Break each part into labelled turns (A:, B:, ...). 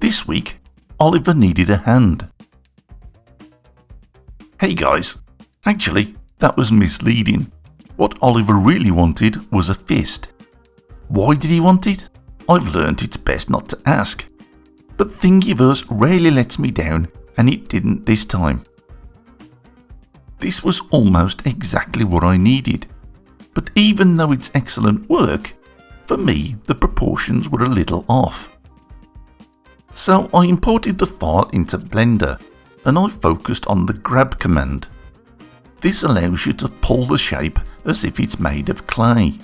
A: This week, Oliver needed a hand. Hey guys, actually, that was misleading. What Oliver really wanted was a fist. Why did he want it? I've learnt it's best not to ask. But Thingiverse rarely lets me down, and it didn't this time. This was almost exactly what I needed. But even though it's excellent work, for me the proportions were a little off. So I imported the file into Blender, and I focused on the grab command. This allows you to pull the shape as if it's made of clay.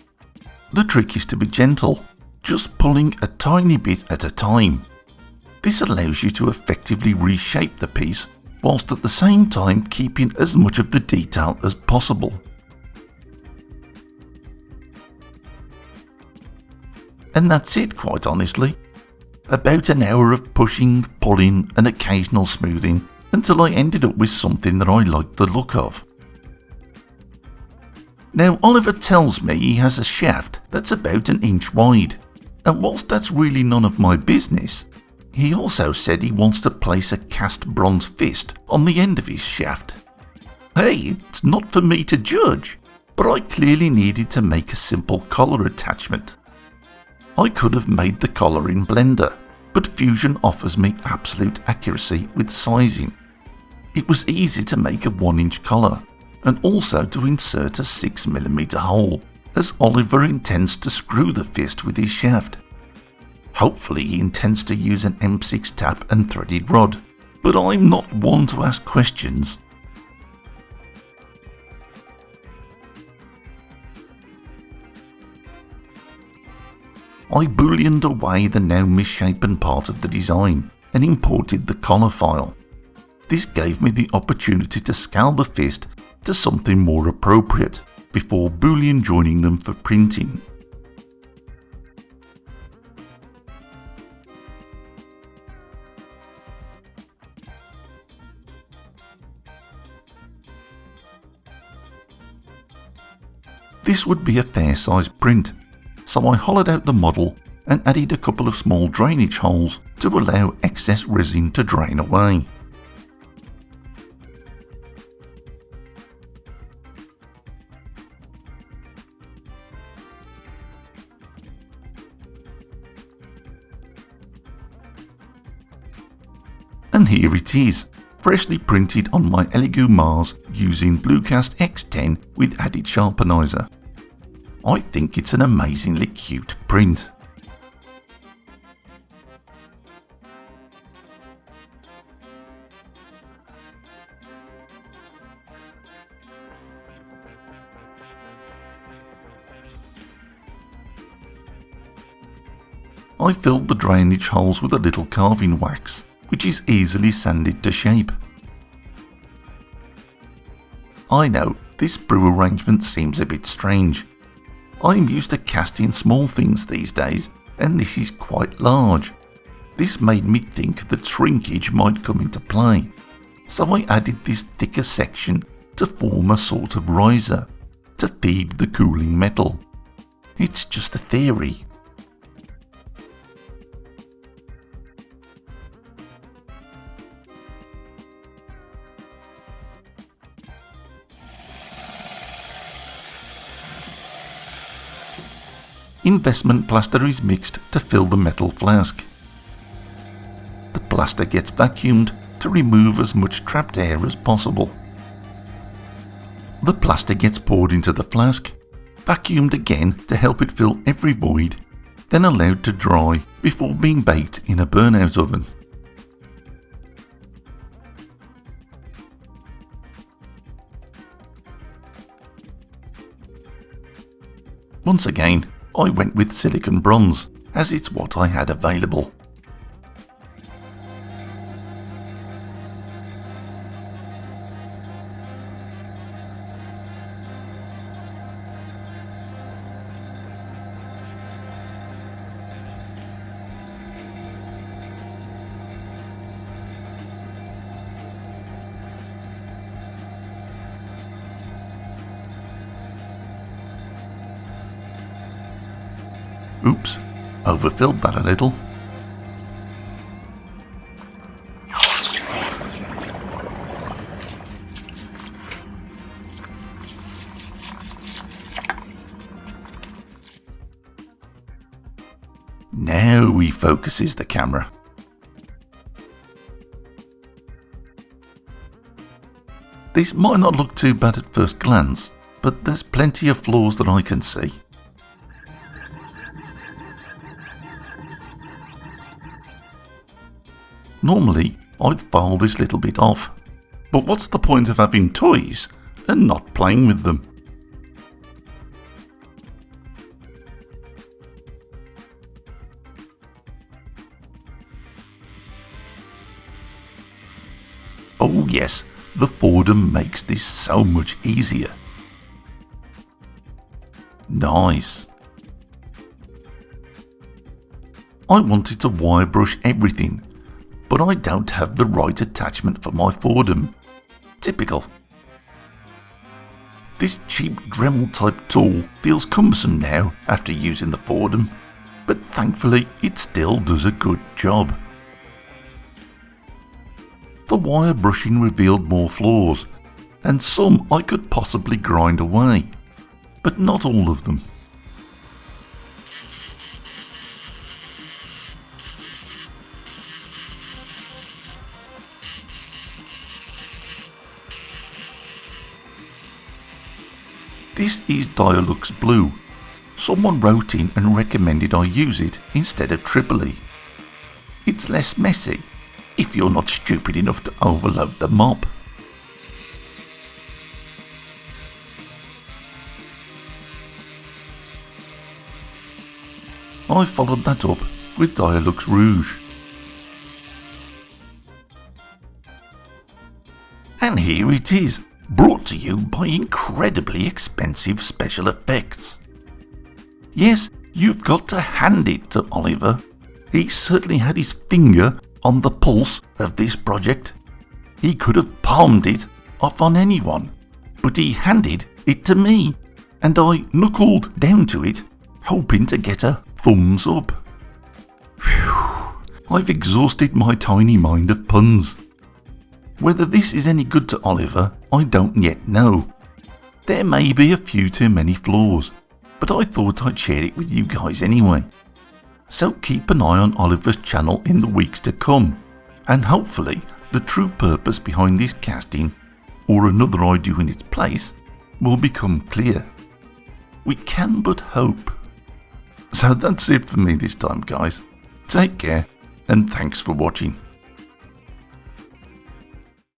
A: The trick is to be gentle, just pulling a tiny bit at a time. This allows you to effectively reshape the piece, whilst at the same time keeping as much of the detail as possible. And that's it, quite honestly. About an hour of pushing, pulling and occasional smoothing until I ended up with something that I liked the look of. Now Oliver tells me he has a shaft that's about an inch wide, and whilst that's really none of my business, he also said he wants to place a cast bronze fist on the end of his shaft. Hey, it's not for me to judge, but I clearly needed to make a simple collar attachment. I could have made the collar in Blender, but Fusion offers me absolute accuracy with sizing. It was easy to make a 1-inch collar, and also to insert a 6mm hole, as Oliver intends to screw the fist with his shaft. Hopefully he intends to use an M6 tap and threaded rod, but I'm not one to ask questions. I booleaned away the now misshapen part of the design and imported the collar file. This gave me the opportunity to scale the fist to something more appropriate before boolean joining them for printing. This would be a fair sized print, so I hollowed out the model and added a couple of small drainage holes to allow excess resin to drain away. And here it is, freshly printed on my Elegoo Mars using Bluecast X10 with added sharpenizer. I think it's an amazingly cute print. I filled the drainage holes with a little carving wax, which is easily sanded to shape. I know, this brew arrangement seems a bit strange. I'm used to casting small things these days, and this is quite large. This made me think that shrinkage might come into play, so I added this thicker section to form a sort of riser, to feed the cooling metal. It's just a theory. Investment plaster is mixed to fill the metal flask. The plaster gets vacuumed to remove as much trapped air as possible. The plaster gets poured into the flask, vacuumed again to help it fill every void, then allowed to dry before being baked in a burnout oven. Once again, I went with silicon bronze, as it's what I had available. Oops, overfilled that a little. he focuses the camera. This might not look too bad at first glance, but there's plenty of flaws that I can see. Normally, I'd file this little bit off, but what's the point of having toys and not playing with them? Oh yes, the Fordham makes this so much easier. Nice. I wanted to wire brush everything, but I don't have the right attachment for my Fordham. Typical. This cheap Dremel type tool feels cumbersome now after using the Fordham, but thankfully it still does a good job. The wire brushing revealed more flaws, and some I could possibly grind away, but not all of them. This is Dialux Blue. Someone wrote in and recommended I use it instead of Tripoli. It's less messy, if you're not stupid enough to overload the mop. I followed that up with Dialux Rouge. And here it is, brought to you by incredibly expensive special effects. Yes, you've got to hand it to Oliver. He certainly had his finger on the pulse of this project. He could have palmed it off on anyone, but he handed it to me, and I knuckled down to it, hoping to get a thumbs up. Whew, I've exhausted my tiny mind of puns. Whether this is any good to Oliver, I don't yet know. There may be a few too many flaws, but I thought I'd share it with you guys anyway. So keep an eye on Oliver's channel in the weeks to come, and hopefully the true purpose behind this casting, or another I do in its place, will become clear. We can but hope. So that's it for me this time, guys. Take care, and thanks for watching.